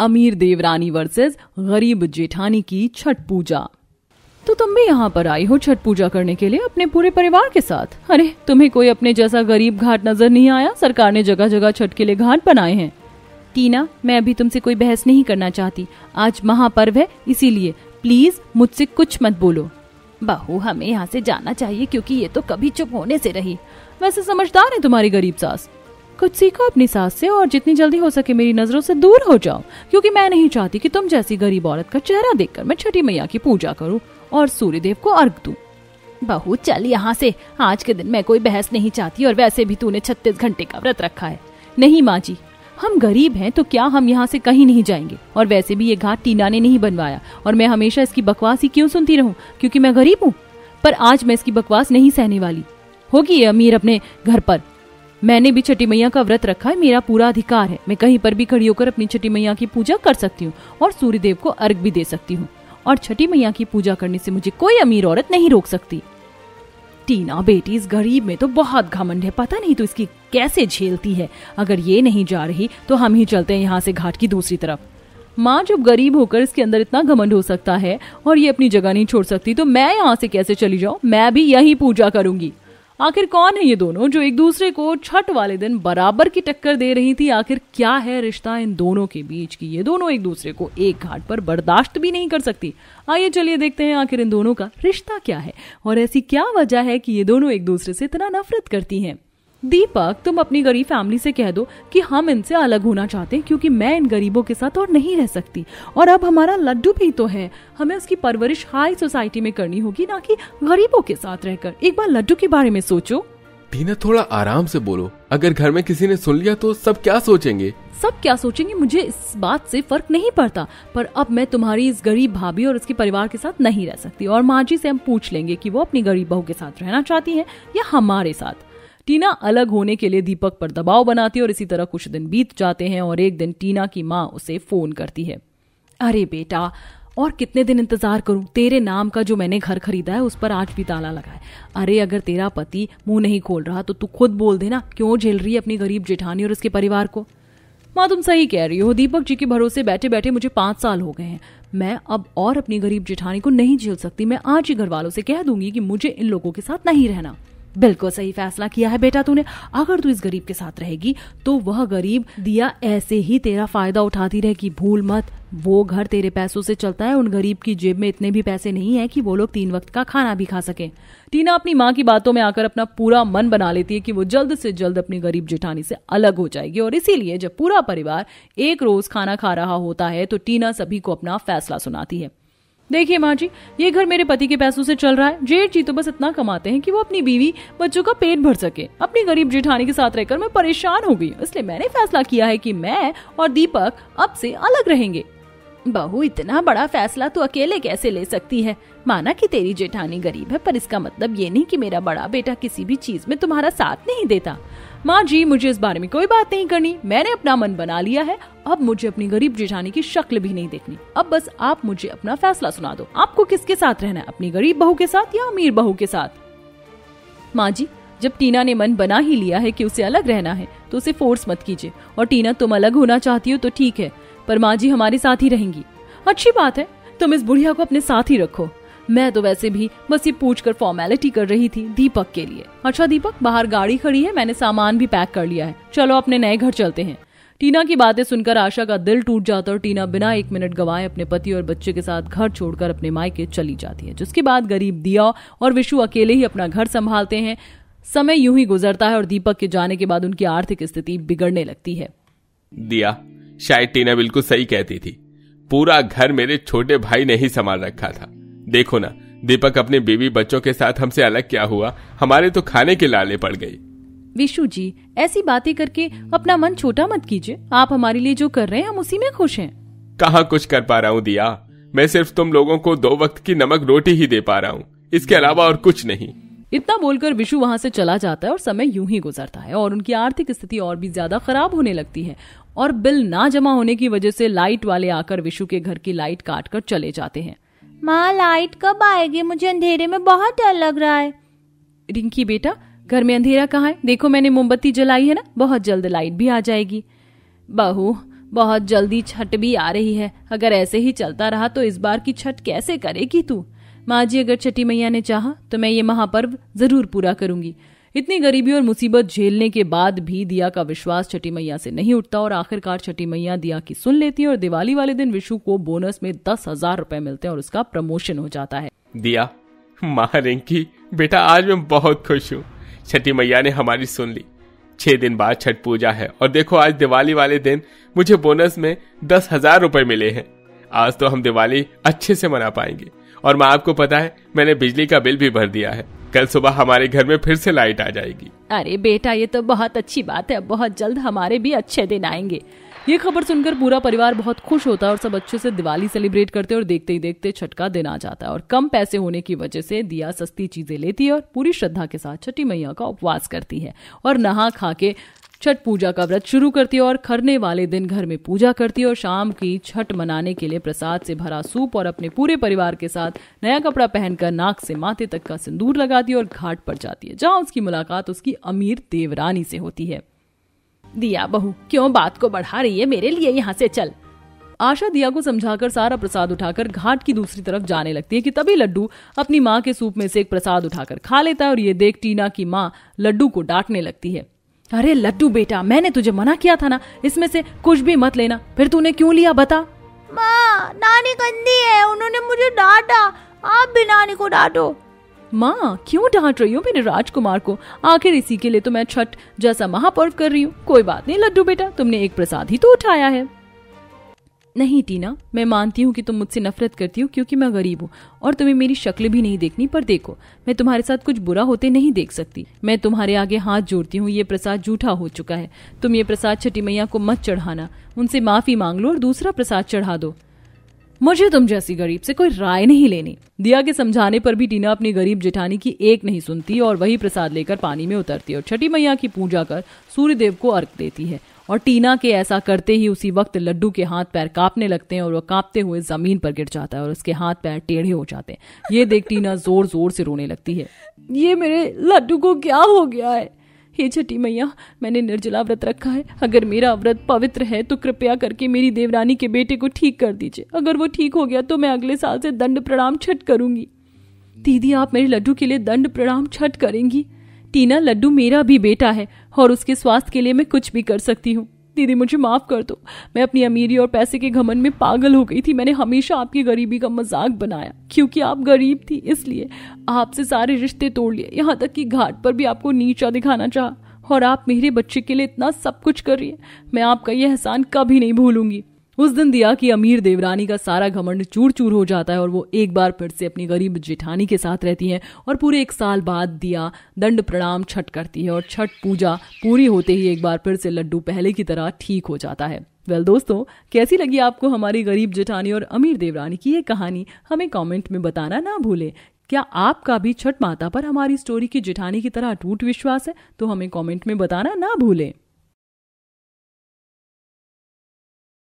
अमीर देवरानी वर्सेस गरीब जेठानी की छठ पूजा। तो तुम भी यहाँ पर आई हो छठ पूजा करने के लिए अपने पूरे परिवार के साथ? अरे तुम्हें कोई अपने जैसा गरीब घाट नजर नहीं आया? सरकार ने जगह जगह छठ के लिए घाट बनाए हैं। टीना, मैं अभी तुमसे कोई बहस नहीं करना चाहती। आज महापर्व है, इसीलिए प्लीज मुझसे कुछ मत बोलो। बहू, हमें यहाँ से जाना चाहिए क्योंकि ये तो कभी चुप होने से रही। वैसे समझदार है तुम्हारी गरीब सास। कुछ सीखो अपनी सास से और जितनी जल्दी हो सके मेरी नजरों से दूर हो जाओ, क्योंकि मैं नहीं चाहती कि तुम जैसी गरीब औरत का चेहरा देखकर मैं छठी मैया की पूजा करूं और सूर्यदेव को अर्घ दूं। बहू चल यहाँ से, आज के दिन मैं कोई बहस नहीं चाहती और वैसे भी तूने 36 घंटे का व्रत रखा है। नहीं माँ जी, हम गरीब हैं तो क्या हम यहाँ से कहीं नहीं जाएंगे? और वैसे भी ये घाट टीना ने नहीं बनवाया और मैं हमेशा इसकी बकवास ही क्यों सुनती रहूं क्योंकि मैं गरीब हूँ? पर आज मैं इसकी बकवास नहीं सहने वाली। होगी ये अमीर अपने घर पर, मैंने भी छठी मैया का व्रत रखा है, मेरा पूरा अधिकार है। मैं कहीं पर भी खड़ी होकर अपनी छठी मैया की पूजा कर सकती हूँ और सूर्यदेव को अर्घ भी दे सकती हूँ, और छठी मैया की पूजा करने से मुझे कोई अमीर औरत नहीं रोक सकती। टीना बेटी, इस गरीब में तो बहुत घमंड है, पता नहीं तो इसकी कैसे झेलती है। अगर ये नहीं जा रही तो हम ही चलते हैं यहाँ से घाट की दूसरी तरफ। माँ, जब गरीब होकर इसके अंदर इतना घमंड हो सकता है और ये अपनी जगह नहीं छोड़ सकती तो मैं यहाँ से कैसे चली जाऊँ? मैं भी यही पूजा करूंगी। आखिर कौन है ये दोनों जो एक दूसरे को छठ वाले दिन बराबर की टक्कर दे रही थी? आखिर क्या है रिश्ता इन दोनों के बीच की ये दोनों एक दूसरे को एक घाट पर बर्दाश्त भी नहीं कर सकती? आइए चलिए देखते हैं आखिर इन दोनों का रिश्ता क्या है और ऐसी क्या वजह है कि ये दोनों एक दूसरे से इतना नफरत करती हैं। दीपक, तुम अपनी गरीब फैमिली से कह दो कि हम इनसे अलग होना चाहते हैं क्योंकि मैं इन गरीबों के साथ और नहीं रह सकती। और अब हमारा लड्डू भी तो है, हमें उसकी परवरिश हाई सोसाइटी में करनी होगी, ना कि गरीबों के साथ रहकर। एक बार लड्डू के बारे में सोचो। टीना, थोड़ा आराम से बोलो, अगर घर में किसी ने सुन लिया तो सब क्या सोचेंगे? सब क्या सोचेंगे मुझे इस बात से फर्क नहीं पड़ता, पर अब मैं तुम्हारी इस गरीब भाभी और उसके परिवार के साथ नहीं रह सकती और माँ जी से हम पूछ लेंगे कि वो अपनी गरीब बहू के साथ रहना चाहती है या हमारे साथ। टीना अलग होने के लिए दीपक पर दबाव बनाती है और इसी तरह कुछ दिन बीत जाते हैं और एक दिन टीना की माँ उसे फोन करती है। अरे बेटा, और कितने दिन इंतजार करूं? तेरे नाम का जो मैंने घर खरीदा है उस पर आज भी ताला लगा है। अरे अगर तेरा पति मुंह नहीं खोल रहा तो तू खुद बोल देना, क्यों झेल रही है अपनी गरीब जेठानी और उसके परिवार को? माँ, तुम सही कह रही हो। दीपक जी के भरोसे बैठे बैठे मुझे 5 साल हो गए हैं। मैं अब और अपनी गरीब जेठानी को नहीं झेल सकती। मैं आज ही घर वालों से कह दूंगी कि मुझे इन लोगों के साथ नहीं रहना। बिल्कुल सही फैसला किया है बेटा तूने। अगर तू इस गरीब के साथ रहेगी तो वह गरीब दिया ऐसे ही तेरा फायदा उठाती रहेगी। भूल मत, वो घर तेरे पैसों से चलता है। उन गरीब की जेब में इतने भी पैसे नहीं है कि वो लोग 3 वक्त का खाना भी खा सके। टीना अपनी माँ की बातों में आकर अपना पूरा मन बना लेती है कि वो जल्द से जल्द अपनी गरीब जेठानी से अलग हो जाएगी और इसीलिए जब पूरा परिवार एक रोज खाना खा रहा होता है तो टीना सभी को अपना फैसला सुनाती है। देखिए माँ जी, ये घर मेरे पति के पैसों से चल रहा है। जेठ जी तो बस इतना कमाते हैं कि वो अपनी बीवी बच्चों का पेट भर सके। अपनी गरीब जेठानी के साथ रहकर मैं परेशान हो गई, इसलिए मैंने फैसला किया है कि मैं और दीपक अब से अलग रहेंगे। बहू, इतना बड़ा फैसला तू अकेले कैसे ले सकती है? माना कि तेरी जेठानी गरीब है, पर इसका मतलब ये नहीं कि मेरा बड़ा बेटा किसी भी चीज में तुम्हारा साथ नहीं देता। माँ जी, मुझे इस बारे में कोई बात नहीं करनी। मैंने अपना मन बना लिया है। अब मुझे अपनी गरीब जेठानी की शक्ल भी नहीं देखनी। अब बस आप मुझे अपना फैसला सुना दो। आपको किसके साथ रहना है, अपनी गरीब बहू के साथ या अमीर बहू के साथ? माँ जी, जब टीना ने मन बना ही लिया है कि उसे अलग रहना है तो उसे फोर्स मत कीजिए। और टीना, तुम अलग होना चाहती हो तो ठीक है, पर माँ जी हमारे साथ ही रहेंगी। अच्छी बात है, तुम इस बुढ़िया को अपने साथ ही रखो। मैं तो वैसे भी बस ये पूछकर फॉर्मेलिटी कर रही थी दीपक के लिए। अच्छा दीपक, बाहर गाड़ी खड़ी है, मैंने सामान भी पैक कर लिया है, चलो अपने नए घर चलते हैं। टीना की बातें सुनकर आशा का दिल टूट जाता और टीना बिना 1 मिनट गवाए अपने पति और बच्चे के साथ घर छोड़कर अपने मायके चली जाती है। जिसके बाद गरीब दिया और विशु अकेले ही अपना घर संभालते हैं। समय यूं ही गुजरता है और दीपक के जाने के बाद उनकी आर्थिक स्थिति बिगड़ने लगती है। दिया, शायद टीना बिल्कुल सही कहती थी। पूरा घर मेरे छोटे भाई ने ही संभाल रखा था। देखो ना, दीपक अपने बीवी बच्चों के साथ हमसे अलग क्या हुआ, हमारे तो खाने के लाले पड़ गई। विशु जी, ऐसी बातें करके अपना मन छोटा मत कीजिए। आप हमारे लिए जो कर रहे हैं हम उसी में खुश हैं। कहाँ कुछ कर पा रहा हूँ दिया, मैं सिर्फ तुम लोगों को 2 वक्त की नमक रोटी ही दे पा रहा हूँ, इसके अलावा और कुछ नहीं। इतना बोलकर विशु वहां से चला जाता है और समय यूं ही गुजरता है और उनकी आर्थिक स्थिति और भी ज्यादा खराब होने लगती है और बिल ना जमा होने की वजह से लाइट वाले आकर विशु के घर की लाइट काट कर चले जाते हैं। माँ, लाइट कब आएगी? मुझे अंधेरे में बहुत डर लग रहा है। रिंकी बेटा, घर में अंधेरा कहाँ है? देखो मैंने मोमबत्ती जलाई है ना, बहुत जल्द लाइट भी आ जाएगी। बहू, बहुत जल्दी छठ भी आ रही है। अगर ऐसे ही चलता रहा तो इस बार की छठ कैसे करेगी तू? माँ जी, अगर छठी मैया ने चाहा तो मैं ये महापर्व जरूर पूरा करूंगी। इतनी गरीबी और मुसीबत झेलने के बाद भी दिया का विश्वास छठी मैया से नहीं उठता और आखिरकार छठी मैया दिया की सुन लेती है और दिवाली वाले दिन विशु को बोनस में 10,000 रुपए मिलते हैं और उसका प्रमोशन हो जाता है। दिया, माँ रिंकी, बेटा आज मैं बहुत खुश हूँ। छठी मैया ने हमारी सुन ली। 6 दिन बाद छठ पूजा है और देखो आज दिवाली वाले दिन मुझे बोनस में 10,000 रुपए मिले हैं। आज तो हम दिवाली अच्छे से मना पाएंगे। और माँ, आपको पता है मैंने बिजली का बिल भी भर दिया है। कल सुबह हमारे घर में फिर से लाइट आ जाएगी। अरे बेटा, ये तो बहुत अच्छी बात है। बहुत जल्द हमारे भी अच्छे दिन आएंगे। ये खबर सुनकर पूरा परिवार बहुत खुश होता है और सब अच्छे से दिवाली सेलिब्रेट करते हैं और देखते ही देखते छठ का दिन आ जाता है। और कम पैसे होने की वजह से दिया सस्ती चीजें लेती है और पूरी श्रद्धा के साथ छठी मैया का उपवास करती है और नहा खा के छठ पूजा का व्रत शुरू करती है और खरने वाले दिन घर में पूजा करती है और शाम की छठ मनाने के लिए प्रसाद से भरा सूप और अपने पूरे परिवार के साथ नया कपड़ा पहनकर नाक से माथे तक का सिंदूर लगाती है और घाट पर जाती है, जहां उसकी मुलाकात उसकी अमीर देवरानी से होती है। दिया बहू, क्यों बात को बढ़ा रही है? मेरे लिए यहाँ से चल। आशा दिया को समझाकर सारा प्रसाद उठाकर घाट की दूसरी तरफ जाने लगती है कि तभी लड्डू अपनी माँ के सूप में से एक प्रसाद उठाकर खा लेता है और ये देख टीना की माँ लड्डू को डांटने लगती है। अरे लड्डू बेटा, मैंने तुझे मना किया था ना, इसमें से कुछ भी मत लेना। फिर तूने क्यों लिया बता? माँ, नानी गंदी है, उन्होंने मुझे डांटा। आप भी नानी को डांटो। माँ, क्यों डांट रही हो मेरे राजकुमार को? आखिर इसी के लिए तो मैं छठ जैसा महापर्व कर रही हूँ। कोई बात नहीं लड्डू बेटा, तुमने एक प्रसाद ही तो उठाया है। नहीं टीना, मैं मानती हूँ कि तुम मुझसे नफरत करती हो क्योंकि मैं गरीब हूँ और तुम्हें मेरी शक्ल भी नहीं देखनी, पर देखो मैं तुम्हारे साथ कुछ बुरा होते नहीं देख सकती। मैं तुम्हारे आगे हाथ जोड़ती हूँ, ये प्रसाद झूठा हो चुका है। तुम ये प्रसाद छठी मैया को मत चढ़ाना, उनसे माफी मांग लो और दूसरा प्रसाद चढ़ा दो। मुझे तुम जैसी गरीब से कोई राय नहीं लेनी। दिया के समझाने पर भी टीना अपनी गरीब जेठानी की एक नहीं सुनती और वही प्रसाद लेकर पानी में उतरती है और छठी मैया की पूजा कर सूर्यदेव को अर्घ देती है। और टीना के ऐसा करते ही उसी वक्त लड्डू के हाथ पैर कांपने लगते हैं और वह कांपते हुए जमीन पर गिर जाता है और उसके हाथ पैर टेढ़े हो जाते हैं। ये देख टीना जोर जोर से रोने लगती है। ये मेरे लड्डू को क्या हो गया है? हे छठी मैया, मैंने निर्जला व्रत रखा है। अगर मेरा व्रत पवित्र है तो कृपया करके मेरी देवरानी के बेटे को ठीक कर दीजिए। अगर वो ठीक हो गया तो मैं अगले साल से दंड प्रणाम छठ करूंगी। दीदी, आप मेरे लड्डू के लिए दंड प्रणाम छठ करेंगी? टीना, लड्डू मेरा भी बेटा है और उसके स्वास्थ्य के लिए मैं कुछ भी कर सकती हूँ। दीदी मुझे माफ कर दो, मैं अपनी अमीरी और पैसे के घमंड में पागल हो गई थी। मैंने हमेशा आपकी गरीबी का मजाक बनाया क्योंकि आप गरीब थी, इसलिए आपसे सारे रिश्ते तोड़ लिए, यहाँ तक कि घाट पर भी आपको नीचा दिखाना चाहा। और आप मेरे बच्चे के लिए इतना सब कुछ कर रही है, मैं आपका यह एहसान कभी नहीं भूलूंगी। उस दिन दिया की अमीर देवरानी का सारा घमंड चूर चूर हो जाता है और वो एक बार फिर से अपनी गरीब जेठानी के साथ रहती है और पूरे 1 साल बाद दिया दंड प्रणाम छठ करती है और छठ पूजा पूरी होते ही एक बार फिर से लड्डू पहले की तरह ठीक हो जाता है। वेल दोस्तों, कैसी लगी आपको हमारी गरीब जेठानी और अमीर देवरानी की ये कहानी? हमें कमेंट में बताना ना भूले। क्या आपका भी छठ माता पर हमारी स्टोरी की जेठानी की तरह अटूट विश्वास है? तो हमें कमेंट में बताना ना भूलें।